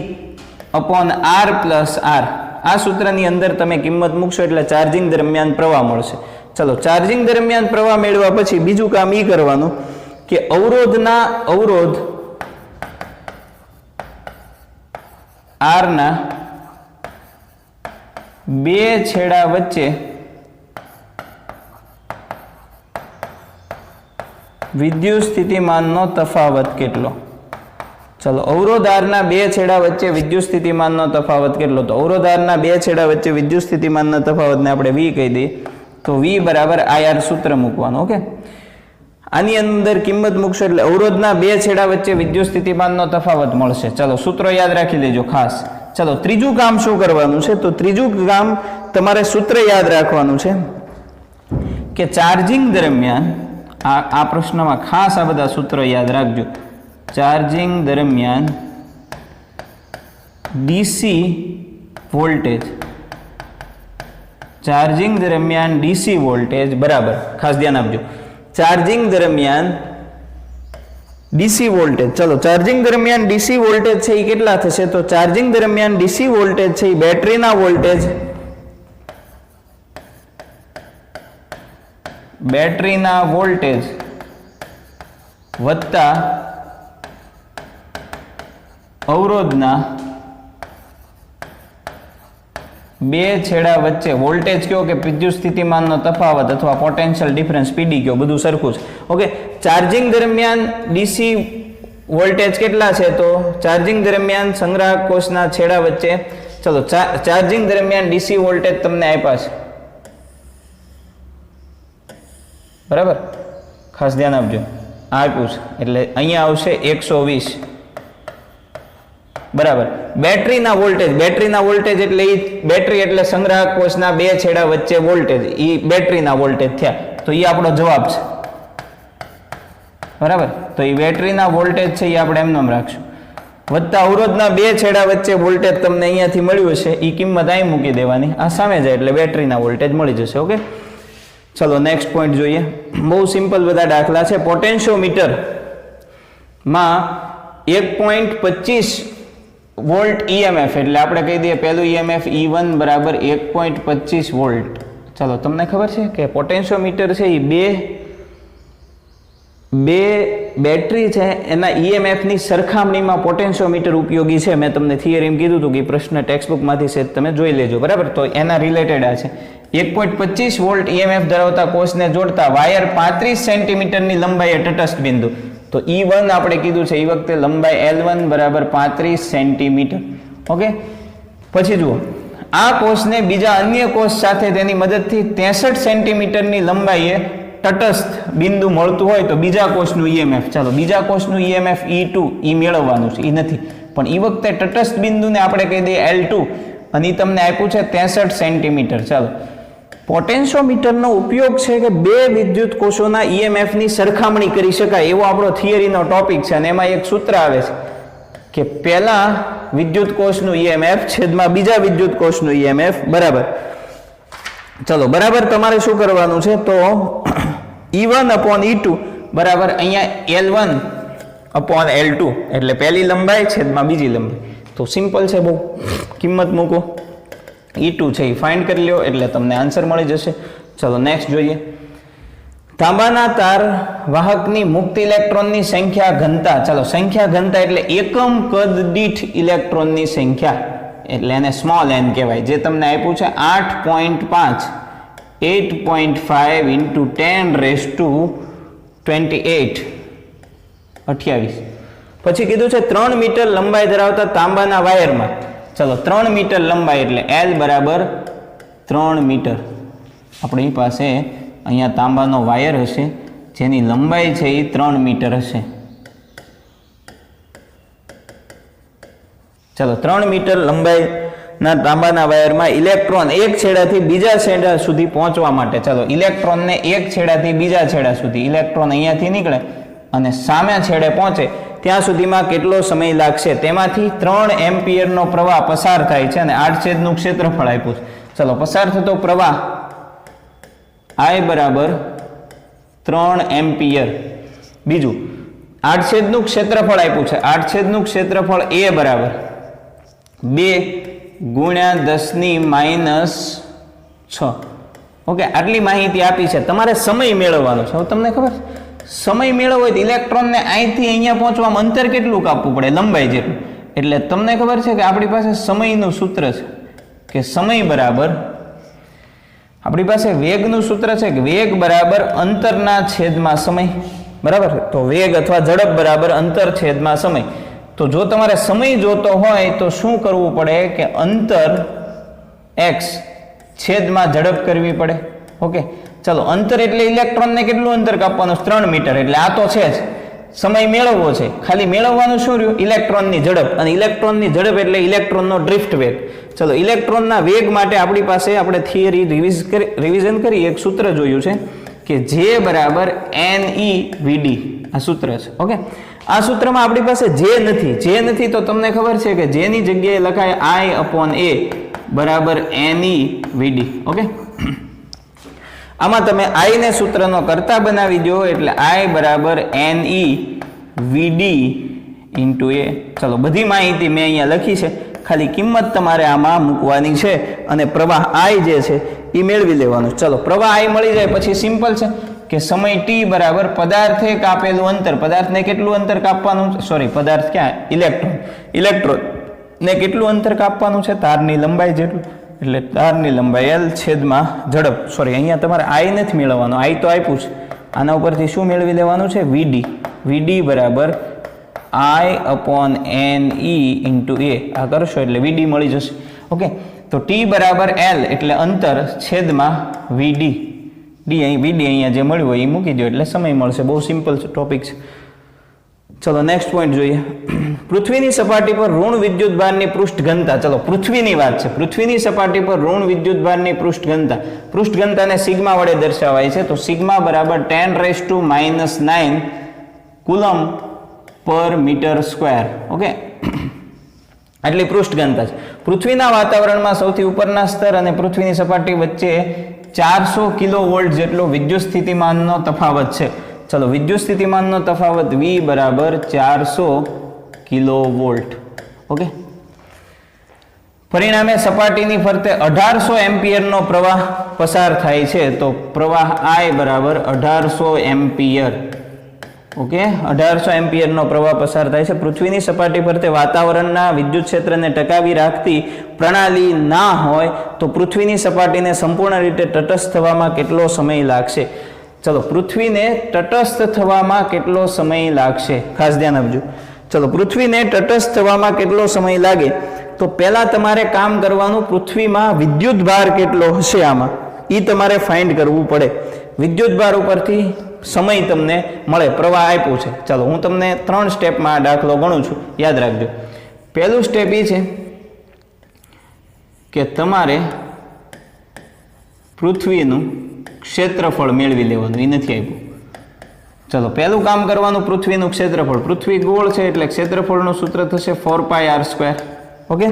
upon R plus R. આ સૂત્રની અંદર તમે કિંમત મૂકશો એટલે ચાર્જિંગ દરમિયાન પ્રવાહ મળશે. ચલો, ચાર્જિંગ દરમિયાન પ્રવાહ મેળવ્યા પછી બીજું કામ એ કરવાનું કે અવરોધ R ના બે છેડા વચ્ચે વિદ્યુત સ્થિતિમાનનો તફાવત કેટલો? ચલો, અવરોધ R ના બે છેડા વચ્ચે વિદ્યુત સ્થિતિમાનનો તફાવત કેટલો? તો અવરોધ R ના બે છેડા વચ્ચે વિદ્યુત સ્થિતિમાનના તફાવતને આપણે V કહી દઈએ, તો V બરાબર IR સૂત્ર મૂકવાનું. ઓકે, આની અંદર કિંમત મૂકશો એટલે અવરોધના બે છેડા વચ્ચે વિદ્યુત સ્થિતિમાનનો તફાવત મળશે. ચલો, સૂત્રો યાદ રાખી લેજો ખાસ. ચલો, ત્રીજું કામ શું કરવાનું છે? તો ત્રીજું કામ તમારે સૂત્ર યાદ રાખવાનું છે કે ચાર્જિંગ દરમિયાન આ પ્રશ્નમાં ખાસ આ બધા સૂત્રો યાદ રાખજો. ચાર્જિંગ દરમિયાન DC વોલ્ટેજ બરાબર, ખાસ ધ્યાન આપજો, ચાર્જિંગ દરમિયાન DC વોલ્ટેજ. ચલો, ચાર્જિંગ દરમિયાન DC વોલ્ટેજ છે એ કેટલા થશે? તો ચાર્જિંગ દરમિયાન DC વોલ્ટેજ છે એ બેટરીના વોલ્ટેજ બેટરીના વોલ્ટેજ વત્તા અવરોધના બે છેડા વચ્ચે વોલ્ટેજ કયો કે વિદ્યુત સ્થિતિમાનનો તફાવત અથવા પોટેન્શિયલ ડિફરન્સ પીડી કયો, બધું સરખું છે. ઓકે, ચાર્જિંગ દરમિયાન ડીસી વોલ્ટેજ કેટલા છે? તો ચાર્જિંગ દરમિયાન સંગ્રાહક કોષના છેડા વચ્ચે, ચલો ચાર્જિંગ દરમિયાન ડીસી વોલ્ટેજ તમને આપ્યા છે, બરાબર, ખાસ ધ્યાન આપજો, આપ્યું છે એટલે અહીંયા આવશે 120, બરાબર. બેટરીના વોલ્ટેજ એટલે ઈ બેટરી એટલે સંગ્રાહક કોષના બે છેડા વચ્ચે વોલ્ટેજ, ઈ બેટરીના વોલ્ટેજ થયા, તો ઈ આપણો જવાબ છે, બરાબર. તો ઈ બેટરીના વોલ્ટેજ છે એ આપણે એમ નામ રાખશું, વત્તા અવરોધના બે છેડા વચ્ચે વોલ્ટેજ તમને અહીંયાથી મળ્યું છે, ઈ કિંમત અહીં મૂકી દેવાની, આ સામે જાય એટલે બેટરીના વોલ્ટેજ મળી જશે. ઓકે, ચલો નેક્સ્ટ પોઈન્ટ જોઈએ. બહુ સિમ્પલ બધા દાખલા છે. પોટેન્શિયોમીટર માં 1.25 વોલ્ટ ઈએમએફ, એટલે આપણે કહી દઈએ પહેલું ઈએમએફ E1 બરાબર 1.25 વોલ્ટ. ચલો તમને ખબર છે કે પોટેન્શિયોમીટર છે એ બે બેટરી છે એના ઈએમએફની સરખામણીમાં પોટેન્શિયોમીટર ઉપયોગી છે. મેં તમને થિયરીમાં કીધું હતું કે પ્રશ્ન ટેક્સ્ટબુકમાંથી છે, તમે જોઈ લેજો, બરાબર. તો એના રિલેટેડ આ છે. 1.25 વોલ્ટ ઈએમએફ ધરાવતા કોષને જોડતા વાયર 35 સેન્ટીમીટરની લંબાઈએ તટસ્થ બિંદુ, તો E1 આપણે કીધું છે એ વખતે લંબાઈ L1 બરાબર 35 સેન્ટીમીટર. ઓકે, પછી જુઓ, આ કોષને બીજા અન્ય કોષ સાથે તેની મદદથી 63 સેન્ટીમીટરની લંબાઈએ તટસ્થ બિંદુ મળતું હોય તો બીજા કોષનું ઈએમએફ, ચાલો બીજા કોષનું ઈએમએફ E2 ઈ મેળવવાનું છે, એ નથી, પણ એ વખતે તટસ્થ બિંદુને આપણે કહી દઈએ L2 અને એ તમને આપ્યું છે 63 સેન્ટીમીટર. ચાલો, પોટેન્શિયોમીટરનો ઉપયોગ છે કે બે વિદ્યુત કોષોના ઈએમએફની સરખામણી કરી શકાય એવો આપણો થિયરીનો ટોપિક છે, અને એમાં એક સૂત્ર આવે છે કે પહેલા વિદ્યુત કોષનું ઈએમએફ છેદમાં બીજા વિદ્યુત કોષનું ઈએમએફ, બરાબર. ચલો, બરાબર, તમારે શું કરવાનું છે? તો E1 અપોન E2 બરાબર અહીંયા L1 અપોન L2, એટલે પહેલી લંબાઈ છેદમાં બીજી લંબાઈ. તો સિમ્પલ છે બહુ, કિંમત મૂકો, E2 છે એ ફાઇન્ડ કરી લ્યો એટલે તમને આન્સર મળી જશે. ચલો નેક્સ્ટ જોઈએ. તાંબાના તાર વાહકની મુક્ત ઇલેક્ટ્રોનની સંખ્યા ઘનતા, ચાલો સંખ્યા ઘનતા એટલે એકમ કદ દીઠ ઇલેક્ટ્રોનની સંખ્યા, એટલે એને સ્મોલ n કહેવાય, જે તમને આપ્યું છે 8.5 8.5 ઇન્ટુ 10⁻28. પછી કીધું છે 3 મીટર લંબાઈ ધરાવતા તાંબાના વાયરમાં, ચલો 3 મીટર લંબાઈ એટલે L બરાબર 3 મીટર. આપણી પાસે અહીંયા તાંબાનો વાયર હશે જેની લંબાઈ છે એ 3 મીટર હશે. ચલો 3 મીટર લંબાઈના તાંબાના વાયરમાં ઇલેક્ટ્રોન એક છેડાથી બીજા છેડા સુધી પહોંચવા માટે, ચલો ઇલેક્ટ્રોનને એક છેડાથી બીજા છેડા સુધી, ઇલેક્ટ્રોન અહીંયાથી નીકળે અને સામે છેડે પહોંચે ત્યાં સુધીમાં કેટલો સમય લાગશે? તેમાંથી 3 એમ્પિયરનો પ્રવાહ પસાર થાય છે અને 8 છેદનું ક્ષેત્રફળ આપ્યું છે. ચલો, પસાર થતો પ્રવાહ I બરાબર 3 એમ્પિયર. બીજું 8 છેદનું ક્ષેત્રફળ આપ્યું છે, 8 છેદનું ક્ષેત્રફળ A બરાબર 2 ગુણ્યા 10⁻⁶. ઓકે, આટલી માહિતી આપી છે. તમારે સમય મેળવવાનો છે. હવે તમને ખબર છે સમય મેળવવો હોય તો ઇલેક્ટ્રોનને અહીંથી અહીંયા પહોંચવામાં અંતર કેટલું કાપવું પડે? લંબાઈ જેટલું. એટલે તમને ખબર છે કે આપણી પાસે સમયનું સૂત્ર છે કે સમય બરાબર, આપણી પાસે વેગનું સૂત્ર છે કે વેગ બરાબર અંતરના છેદમાં સમય, બરાબર. તો વેગ અથવા ઝડપ બરાબર અંતર છેદમાં સમય. તો જો તમારે સમય જોતો હોય તો શું કરવું પડે કે અંતર x છેદમાં ઝડપ કરવી પડે. ઓકે, ચલો અંતર એટલે ઇલેક્ટ્રોનને કેટલું અંતર કાપવાનું? 3 મીટર. એટલે આ તો છે જ, સમય મેળવવો છે, ખાલી મેળવવાનું શું રહ્યું? ઇલેક્ટ્રોનની ઝડપ. અને ઇલેક્ટ્રોનની ઝડપ એટલે ઇલેક્ટ્રોનનો ડ્રિફ્ટ વેગ. ચલો, ઇલેક્ટ્રોનના વેગ માટે આપણી પાસે આપણે થિયરી રિવિઝન કરી એક સૂત્ર જોયું છે કે J બરાબર NE/VD, આ સૂત્ર છે. ઓકે, આ સૂત્રમાં આપણી પાસે J નથી તો તમને ખબર છે કે J ની જગ્યાએ લખાય I/A બરાબર NE/VD. ઓકે, આમાં તમે I ને સૂત્રનો કરતા બનાવી દો એટલે I બરાબર NE/VD ઇન્ટુ A. ચલો, બધી માહિતી મેં અહીંયા લખી છે, ખાલી કિંમત તમારે આમાં મૂકવાની છે અને પ્રવાહ I જે છે એ મેળવી લેવાનું. ચલો, પ્રવાહ I મળી જાય પછી સિમ્પલ છે, કે સમય t બરાબર પદાર્થે કાપેલું અંતર, પદાર્થને કેટલું અંતર કાપવાનું, સોરી પદાર્થ ક્યાં, ઇલેક્ટ્રોન ને કેટલું અંતર કાપવાનું છે, તારની લંબાઈ જેટલું, એટલે તારની લંબાઈ l છેદમાં ઝડપ, સોરી અહીંયા તમારે i નથી મેળવવાનો, i તો આપ્યું છે, આના ઉપરથી શું મેળવી લેવાનું છે, vd બરાબર I/NE into a, આ કરશો એટલે vd મળી જશે. ઓકે, તો t બરાબર l એટલે અંતર છેદમાં vd, અહીં vd અહીંયા જે મળ્યું હોય એ મૂકી દો એટલે સમય મળશે. બહુ સિમ્પલ ટોપિક છે. ચલો નેક્સ્ટ પોઈન્ટ જોઈએ. પૃથ્વીની સપાટી પર ઋણ વિદ્યુતભારની પૃષ્ઠ ઘનતા, ચલો પૃથ્વીની વાત છે, પૃથ્વીની સપાટી પર ઋણ વિદ્યુતભારની પૃષ્ઠ ઘનતાને સિગ્મા વડે દર્શાવાય છે. તો સિગ્મા બરાબર 10⁻⁹ કુલમ પર મીટર સ્ક્વેર. ઓકે, આટલી પૃષ્ઠ ઘનતા છે. પૃથ્વીના વાતાવરણમાં સૌથી ઉપરના સ્તર અને પૃથ્વીની સપાટી વચ્ચે 400 કિલોવોલ્ટ જેટલો વિદ્યુત સ્થિતિમાનનો તફાવત છે. ચલો વિદ્યુત સ્થિતિમાનનો તફાવત V બરાબર 400 કિલોવોલ્ટ. ઓકે, પરિણામે સપાટીની ફરતે 1800 એમ્પિયરનો પ્રવાહ પસાર થાય છે. તો પ્રવાહ I બરાબર 1800 એમ્પિયર. ઓકે, 1800 એમ્પિયરનો પ્રવાહ પસાર થાય છે. પૃથ્વીની સપાટી ફરતે વાતાવરણના વિદ્યુત ક્ષેત્રને ટકાવી રાખતી પ્રણાલી ના હોય તો પૃથ્વીની સપાટીને સંપૂર્ણ રીતે તટસ્થ થવામાં કેટલો સમય લાગશે? ચલો પૃથ્વીને તટસ્થ થવામાં કેટલો સમય લાગશે, ખાસ ધ્યાન આપજો. ચલો પૃથ્વીને તટસ્થ થવામાં કેટલો સમય લાગે, તો પહેલા તમારે કામ કરવાનું, પૃથ્વીમાં વિદ્યુત ભાર કેટલો હશે આમાં એ તમારે ફાઇન્ડ કરવું પડે. વિદ્યુત ભાર ઉપરથી સમય તમને મળે, પ્રવાહ આપ્યું છે. ચાલો હું તમને 3 સ્ટેપમાં આ દાખલો ગણું છું, યાદ રાખજો. પહેલું સ્ટેપ એ છે કે તમારે પૃથ્વીનું ક્ષેત્રફળ મેળવી લેવાનું, એ નથી આપ્યું. ચલો પહેલું કામ કરવાનું, પૃથ્વીનું ક્ષેત્રફળ. પૃથ્વી ગોળ છે એટલે ક્ષેત્રફળનું સૂત્ર થશે 4πr². ઓકે,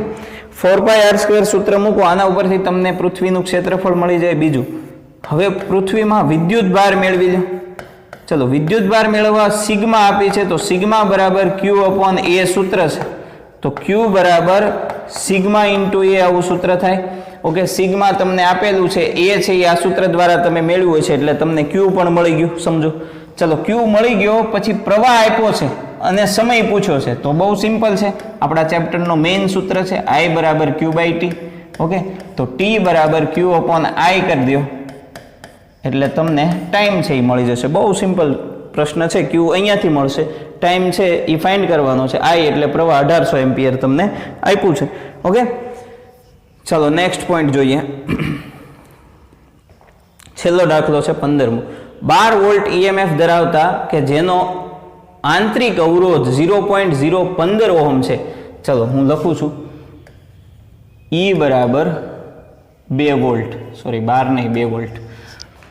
4πr² સૂત્ર મૂકો, આના ઉપરથી તમને પૃથ્વીનું ક્ષેત્રફળ મળી જાય. બીજું, હવે પૃથ્વીમાં વિદ્યુત ભાર મેળવી લો. ચલો વિદ્યુત ભાર મેળવવા સિગ્મા આપી છે, તો સિગ્મા બરાબર Q/A સૂત્ર છે. તો Q બરાબર સિગ્મા ઇન્ટુ A આવું સૂત્ર થાય. ઓકે, સિગ્મા તમને આપેલું છે, A છે એ આ સૂત્ર દ્વારા તમે મેળવ્યું છે એટલે તમને Q પણ મળી ગયું, સમજો. ચલો Q મળી ગયો, પછી પ્રવાહ આપ્યો છે અને સમય પૂછ્યો છે. તો બહુ સિમ્પલ છે, આપણા ચેપ્ટરનો મેઇન સૂત્ર છે I બરાબર Q/T. ઓકે, તો T બરાબર Q/I કરી દો એટલે તમને ટાઈમ છે એ મળી જશે. બહુ સિમ્પલ પ્રશ્ન છે. Q અહીંયાથી મળશે, ટાઈમ છે એ ફાઇન્ડ કરવાનો છે. I એટલે પ્રવાહ 1800 એમ્પિયર તમને આપ્યું છે. ઓકે, ચાલો નેક્સ્ટ પોઈન્ટ જોઈએ. છેલ્લો દાખલો છે 15મો. 12 વોલ્ટ EMF ધરાવતા કે જેનો આંતરિક અવરોધ 0.015 ઓહમ છે. ચલો હું લખું છું, E બરાબર 2 વોલ્ટ, સોરી 12 નહીં 2 વોલ્ટ.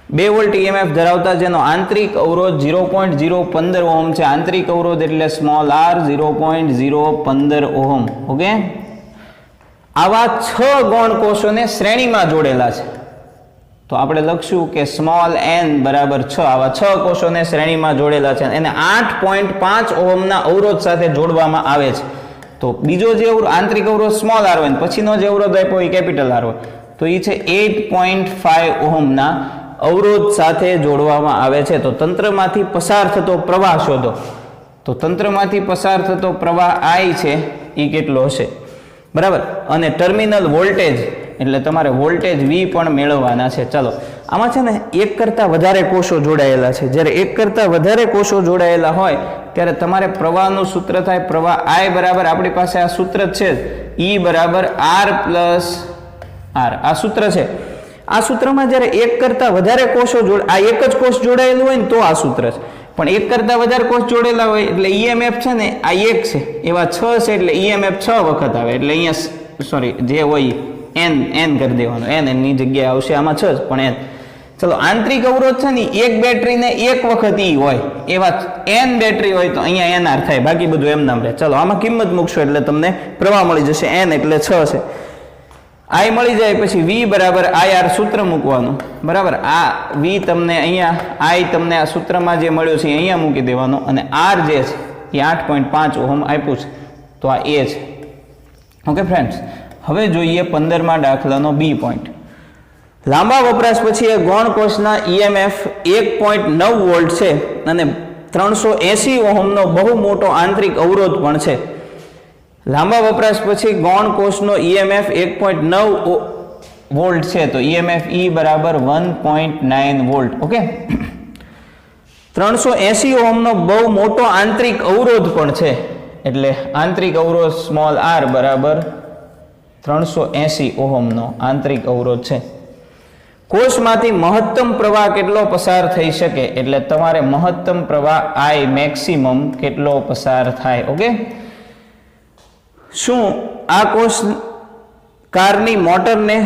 2 વોલ્ટ EMF ધરાવતા જેનો આંતરિક અવરોધ 0.015 ઓહમ છે. આંતરિક અવરોધ એટલે સ્મોલ r, 0.015 ઓહમ. ઓકે, આવા 6 ગૌણ કોષોને શ્રેણીમાં જોડેલા છે. તો આપણે લખશું કે સ્મોલ n બરાબર 6. આવા 6 કોષોને શ્રેણીમાં જોડેલા છે, એને 8.5 ઓહમના અવરોધ સાથે જોડવામાં આવે છે. તો બીજો જે આંતરિક અવરોધ સ્મોલ r હોય, પછીનો જે અવરોધ આપ્યો એ કેપિટલ r હોય, તો એ છે 8.5 ઓહમના અવરોધ સાથે જોડવામાં આવે છે. તો તંત્રમાંથી પસાર થતો પ્રવાહ શોધો. તો તંત્રમાંથી પસાર થતો પ્રવાહ I છે એ કેટલો હશે, બરાબર. અને ટર્મિનલ વોલ્ટેજ એટલે તમારે વોલ્ટેજ V પણ મેળવવાના છે. ચાલો આમાં છે ને એક કરતાં વધારે કોષો જોડાયેલા છે. જ્યારે એક કરતાં વધારે કોષો જોડાયેલા હોય ત્યારે તમારે પ્રવાહનું સૂત્ર થાય, પ્રવાહ I બરાબર આપણી પાસે આ સૂત્ર છે, E બરાબર R પ્લસ R, આ સૂત્ર છે. આ સૂત્રમાં જ્યારે એક કરતાં વધારે કોષો આ એક જ કોષ જોડાયેલું હોય ને તો આ સૂત્ર છે, પણ એક કરતાં વધારે કોષ જોડેલા હોય એટલે EMF છે ને આ 1 છે, એવા 6 છે એટલે EMF 6 વખત આવે. એટલે અહીંયા સોરી જે હોય n કરી દેવાનું, n ની જગ્યાએ આવશે આમાં 6 પણ n. ચલો આંતરિક અવરોધ છે ને એક બેટરીને એક વખત E હોય, એવા n બેટરી હોય તો અહીંયા NR થાય, બાકી બધું એમ નામ રહે. ચલો આમાં કિંમત મૂકશો એટલે તમને પ્રવાહ મળી જશે. n એટલે 6 છે. I મળી જાય પછી V બરાબર IR સૂત્ર મૂકવાનું, બરાબર. આ V તમને અહીંયા I તમને આ સૂત્રમાં જે મળ્યું છે અહીંયા મૂકી દેવાનો, અને R જે છે એ 8.5 ઓહમ આપ્યું છે, તો આ A છે. ઓકે ફ્રેન્ડ્સ, હવે જોઈએ 15મા દાખલાનો B પોઈન્ટ. લાંબા વપરાશ પછી એ ગૌણ કોષના ઈએમએફ 1.9 વોલ્ટ છે અને 380 ઓહમનો બહુ મોટો આંતરિક અવરોધ પણ છે. લાંબા વપરાશ પછી ગૌણ કોષનો ઈએમએફ 1.9 વોલ્ટ છે તો ઈએમએફ E બરાબર 1.9 વોલ્ટ. ઓકે, 380 ઓહમનો બહુ મોટો આંતરિક અવરોધ પણ છે એટલે આંતરિક અવરોધ સ્મોલ r બરાબર 380 ઓહમનો આંતરિક અવરોધ છે. કોષમાંથી મહત્તમ પ્રવાહ કેટલો પસાર થઈ શકે એટલે તમારે મહત્તમ પ્રવાહ I મેક્સિમમ કેટલો પસાર થાય. ઓકે, શું આ કોષ કારની મોટરને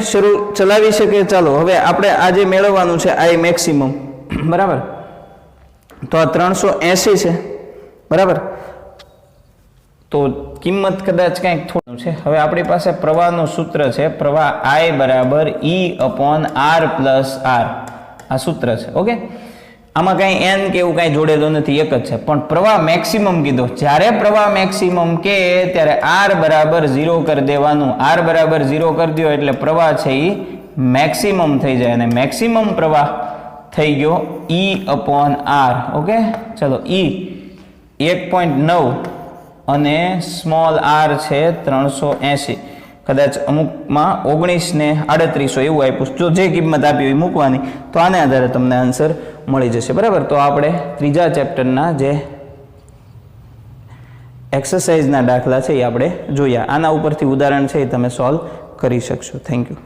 ચલાવી શકે? ચાલો હવે આપણે આજે મેળવવાનું છે I મેક્સિમમ, બરાબર. તો આ 380 છે, બરાબર. તો કિંમત કદાચ કંઈક થોડું છે. હવે આપણી પાસે પ્રવાહનું સૂત્ર છે, પ્રવાહ I બરાબર E/R પ્લસ R, આ સૂત્ર છે. ઓકે, આમાં કાંઈ n કે એવું કાંઈ જોડેલું નથી, એક જ છે. પણ પ્રવાહ મેક્સિમમ કીધો, જ્યારે પ્રવાહ મેક્સિમમ કે ત્યારે R બરાબર 0 કરી દેવાનું. R બરાબર 0 કરી દો એટલે પ્રવાહ છે એ મેક્સિમમ થઈ જાય અને મેક્સિમમ પ્રવાહ થઈ ગયો E/R. ઓકે, ચલો E 1.9 અને સ્મોલ r છે 380. કદાચ અમુકમાં 19 ને 3800 એવું આપ્યું. જો જે કિંમત આપી હોય મૂકવાની, તો આને આધારે તમને આન્સર મળી જશે, બરાબર. તો આપણે ત્રીજા ચેપ્ટરના જે એક્સરસાઇઝના દાખલા છે એ આપણે જોયા. આના ઉપરથી ઉદાહરણ છે એ તમે સોલ્વ કરી શકશો. Thank you.